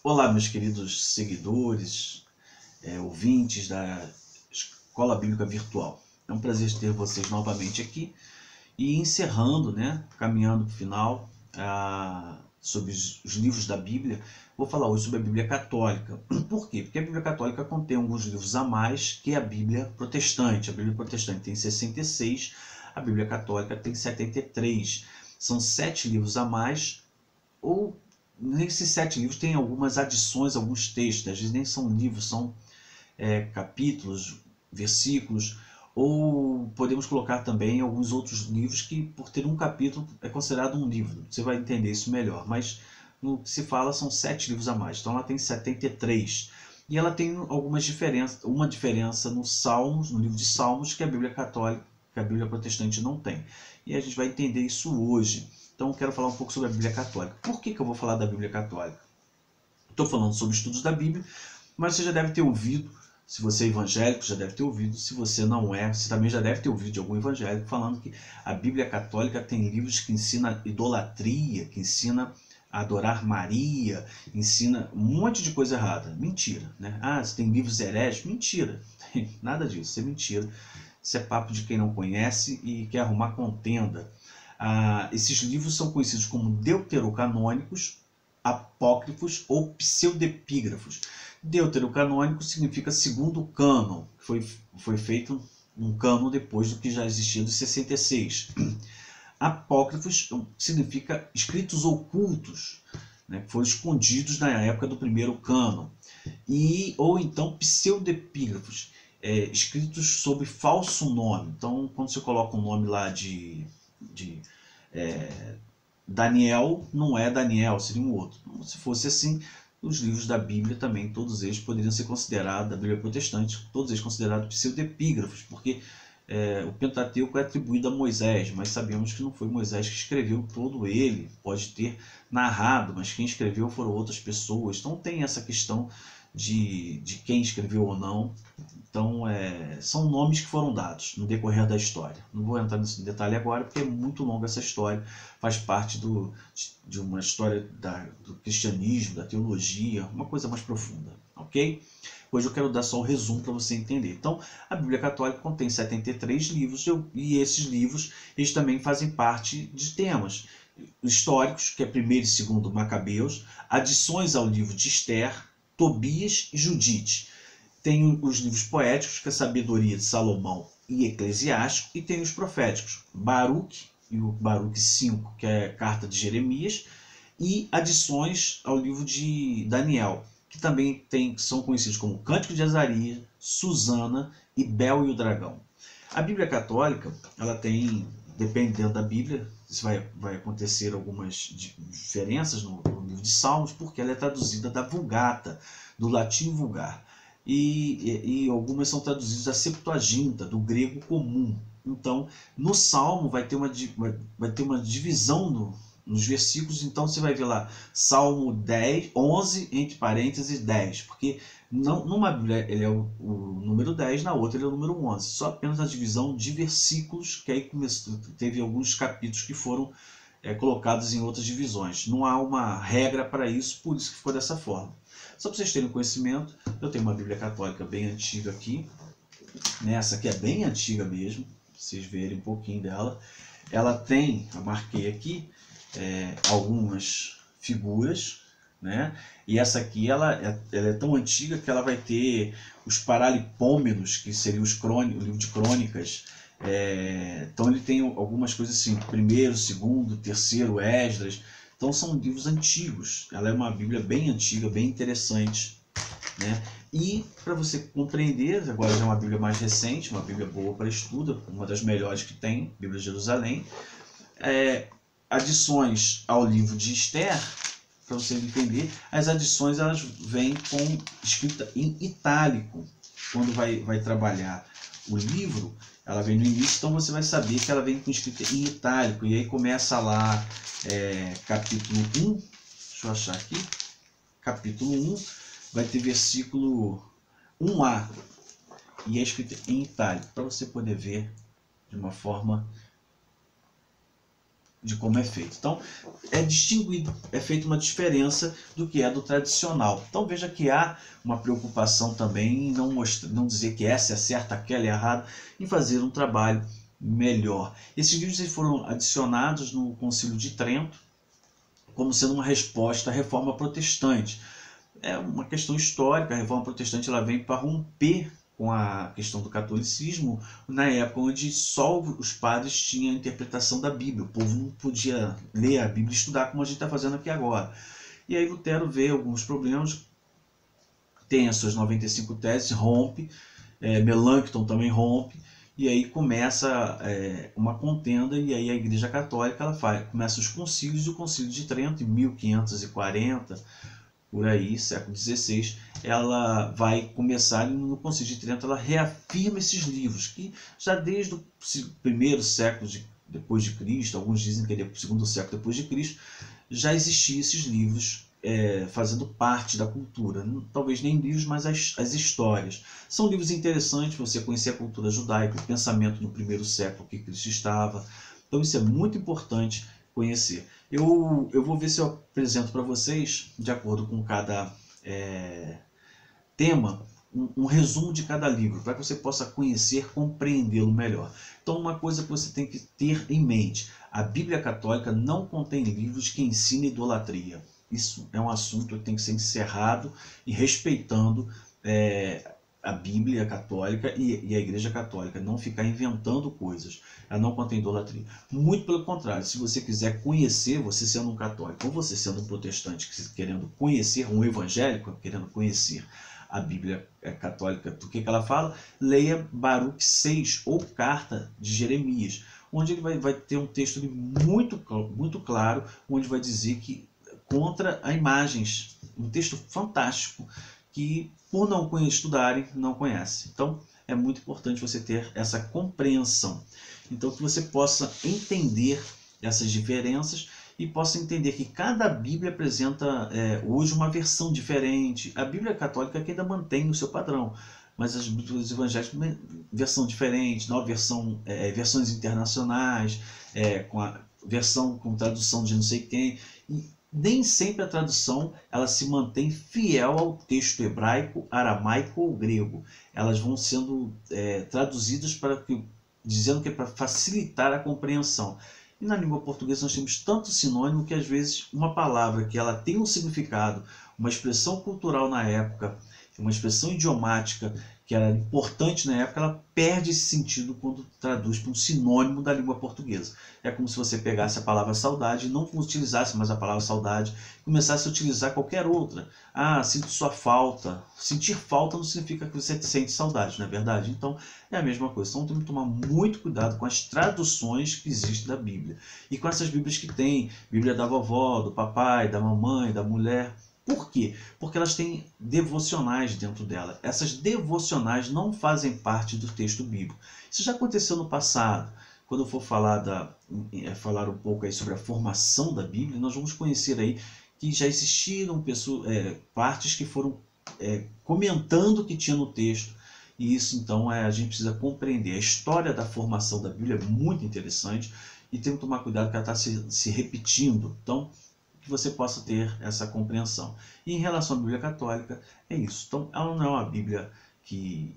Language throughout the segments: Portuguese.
Olá, meus queridos seguidores, ouvintes da Escola Bíblica Virtual. É um prazer ter vocês novamente aqui e encerrando, caminhando para o final, sobre os livros da Bíblia. Vou falar hoje sobre a Bíblia Católica. Por quê? Porque a Bíblia Católica contém alguns livros a mais que a Bíblia Protestante. A Bíblia Protestante tem 66, a Bíblia Católica tem 73. São 7 livros a mais, ou nesses 7 livros tem algumas adições, alguns textos, às vezes nem são livros, são capítulos, versículos, ou podemos colocar também alguns outros livros que, por ter um capítulo, é considerado um livro. Você vai entender isso melhor, mas no que se fala são 7 livros a mais, então ela tem 73. E ela tem algumas diferenças, uma diferença no Salmos, no livro de Salmos, que a Bíblia Católica, que a Bíblia Protestante não tem. E a gente vai entender isso hoje. Então eu quero falar um pouco sobre a Bíblia Católica. Por que eu vou falar da Bíblia Católica? Estou falando sobre estudos da Bíblia, mas você já deve ter ouvido, se você é evangélico, já deve ter ouvido, se você não é, você também já deve ter ouvido de algum evangélico falando que a Bíblia Católica tem livros que ensinam idolatria, que ensina a adorar Maria, ensina um monte de coisa errada. Mentira, né? Você tem livros hereges? Mentira, nada disso, isso é mentira. Isso é papo de quem não conhece e quer arrumar contenda. Esses livros são conhecidos como deuterocanônicos, apócrifos ou pseudepígrafos. Deuterocanônico significa segundo o cânon, foi feito um cânon depois do que já existia dos 66. Apócrifos significa escritos ocultos, que foram escondidos na época do primeiro cânon. Ou então pseudepígrafos, escritos sob falso nome. Então, quando você coloca um nome lá de Daniel, não é Daniel, seria um outro. Se fosse assim, os livros da Bíblia também, todos eles poderiam ser considerados, da Bíblia Protestante, todos eles considerados pseudepígrafos, porque o Pentateuco é atribuído a Moisés, mas sabemos que não foi Moisés que escreveu todo ele, pode ter narrado, mas quem escreveu foram outras pessoas. Então tem essa questão de quem escreveu ou não. Então são nomes que foram dados no decorrer da história. Não vou entrar nesse detalhe agora porque é muito longa essa história, faz parte de uma história do cristianismo, da teologia, uma coisa mais profunda, ok? Hoje eu quero dar só um resumo para você entender. Então, a Bíblia Católica contém 73 livros e esses livros eles também fazem parte de temas históricos, que é 1º e 2º Macabeus, adições ao livro de Esther, Tobias e Judite. Tem os livros poéticos, que é a Sabedoria de Salomão e Eclesiástico, e tem os proféticos, Baruque e o Baruque 5, que é a Carta de Jeremias, e adições ao livro de Daniel, que também são conhecidos como Cântico de Azarias, Susana e Bel e o Dragão. A Bíblia Católica, ela tem, dependendo da Bíblia, vai acontecer algumas diferenças no livro de Salmos, porque ela é traduzida da Vulgata, do latim vulgar. E algumas são traduzidas da Septuaginta, do grego comum. Então, no Salmo vai ter uma divisão nos versículos. Então você vai ver lá Salmo 10, 11, entre parênteses 10, porque numa Bíblia ele é o número 10, na outra ele é o número 11, só apenas a divisão de versículos, que aí teve alguns capítulos que foram colocados em outras divisões. Não há uma regra para isso, por isso que ficou dessa forma. Só para vocês terem conhecimento, eu tenho uma Bíblia Católica bem antiga aqui, essa aqui é bem antiga mesmo, para vocês verem um pouquinho dela. Ela tem, eu marquei aqui, algumas figuras, e essa aqui ela é tão antiga que ela vai ter os Paralipômenos, que seria o livro de crônicas. Então ele tem algumas coisas assim, 1º, 2º, 3º, Esdras. Então são livros antigos. Ela é uma Bíblia bem antiga, bem interessante, E para você compreender, agora já é uma Bíblia mais recente, uma Bíblia boa para estudo, uma das melhores que tem, Bíblia de Jerusalém. Adições ao livro de Esther, para você entender, as adições elas vêm com escrita em itálico. Quando vai trabalhar o livro, ela vem no início, então você vai saber que ela vem com escrita em itálico. E aí começa lá capítulo 1, deixa eu achar aqui, capítulo 1, vai ter versículo 1a, e é escrita em itálico, para você poder ver de uma forma de como é feito. Então, é distinguido, é feita uma diferença do que é do tradicional. Então, veja que há uma preocupação também em não dizer que essa é certa, aquela é errada, em fazer um trabalho melhor. Esses livros foram adicionados no Concílio de Trento como sendo uma resposta à Reforma Protestante. É uma questão histórica, a Reforma Protestante ela vem para romper com a questão do catolicismo na época onde só os padres tinham a interpretação da Bíblia. O povo não podia ler a Bíblia e estudar como a gente está fazendo aqui agora. E aí Lutero vê alguns problemas, tem as suas 95 teses, rompe, Melanchthon também rompe, e aí começa uma contenda, e aí a Igreja Católica começa os concílios, e o Concílio de Trento, em 1540, por aí, século XVI, ela vai começar, no Concílio de Trento, ela reafirma esses livros, que já desde o primeiro século depois de Cristo, alguns dizem que é o segundo século depois de Cristo, já existiam esses livros fazendo parte da cultura. Talvez nem livros, mas as histórias. São livros interessantes para você conhecer a cultura judaica, o pensamento no primeiro século que Cristo estava. Então isso é muito importante conhecer. Eu vou ver se eu apresento para vocês, de acordo com cada tema, um resumo de cada livro, para que você possa conhecer, compreendê-lo melhor. Então, uma coisa que você tem que ter em mente: a Bíblia Católica não contém livros que ensinem idolatria. Isso é um assunto que tem que ser encerrado e respeitando a Bíblia Católica e a Igreja Católica, não ficar inventando coisas. Ela não contém idolatria. Muito pelo contrário, se você quiser conhecer, você sendo um católico ou você sendo um protestante querendo conhecer, um evangélico querendo conhecer a Bíblia Católica, do que ela fala, leia Baruch 6 ou Carta de Jeremias, onde ele vai ter um texto muito claro, onde vai dizer que contra a imagens, um texto fantástico que, por não estudarem, não conhecem. Então, é muito importante você ter essa compreensão. Então, que você possa entender essas diferenças e possa entender que cada Bíblia apresenta hoje uma versão diferente. A Bíblia Católica que ainda mantém o seu padrão, mas as Bíblias evangélicas versão diferente, nova versão, versões internacionais, com a versão com tradução de não sei quem. E nem sempre a tradução ela se mantém fiel ao texto hebraico, aramaico ou grego. Elas vão sendo traduzidas dizendo que é para facilitar a compreensão. E na língua portuguesa nós temos tanto sinônimo que às vezes uma palavra que ela tem um significado, uma expressão cultural na época, uma expressão idiomática que era importante na época, ela perde esse sentido quando traduz para um sinônimo da língua portuguesa. É como se você pegasse a palavra saudade e não utilizasse mais a palavra saudade, e começasse a utilizar qualquer outra. Ah, sinto sua falta. Sentir falta não significa que você sente saudade, não é verdade? Então, é a mesma coisa. Então, temos que tomar muito cuidado com as traduções que existem da Bíblia. E com essas Bíblias que tem, Bíblia da vovó, do papai, da mamãe, da mulher. Por quê? Porque elas têm devocionais dentro dela. Essas devocionais não fazem parte do texto bíblico. Isso já aconteceu no passado. Quando eu for falar um pouco aí sobre a formação da Bíblia, nós vamos conhecer aí que já existiram partes que foram comentando o que tinha no texto. E isso, então, a gente precisa compreender. A história da formação da Bíblia é muito interessante e temos que tomar cuidado que ela está se repetindo. Então, que você possa ter essa compreensão. E em relação à Bíblia Católica, é isso. Então, ela não é uma Bíblia que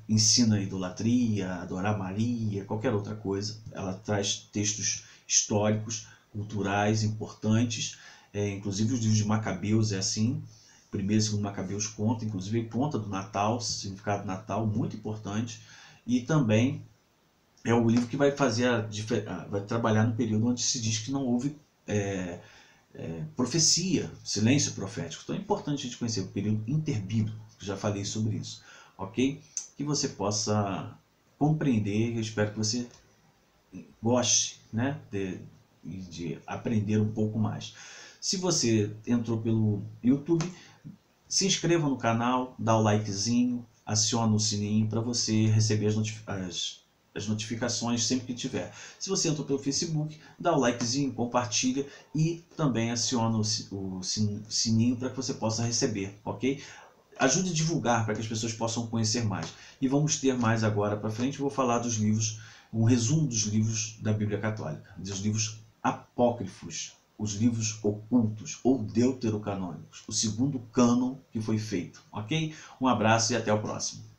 ensina idolatria, adorar Maria, qualquer outra coisa. Ela traz textos históricos, culturais, importantes. Inclusive os livros de Macabeus é assim. Primeiro e segundo Macabeus conta, inclusive conta do Natal, significado do Natal, muito importante. E também é o livro que vai vai trabalhar no período onde se diz que não houve profecia, silêncio profético. Então é importante a gente conhecer o período interbíblico, que já falei sobre isso, ok? Que você possa compreender, eu espero que você goste, né, de aprender um pouco mais. Se você entrou pelo YouTube, se inscreva no canal, dá o likezinho, aciona o sininho para você receber as notificações sempre que tiver. Se você entrou pelo Facebook, dá o likezinho, compartilha e também aciona o sininho para que você possa receber, ok? Ajude a divulgar para que as pessoas possam conhecer mais. E vamos ter mais agora para frente, vou falar dos livros, um resumo dos livros da Bíblia Católica, dos livros apócrifos, os livros ocultos ou deuterocanônicos, o segundo cânon que foi feito, ok? Um abraço e até o próximo.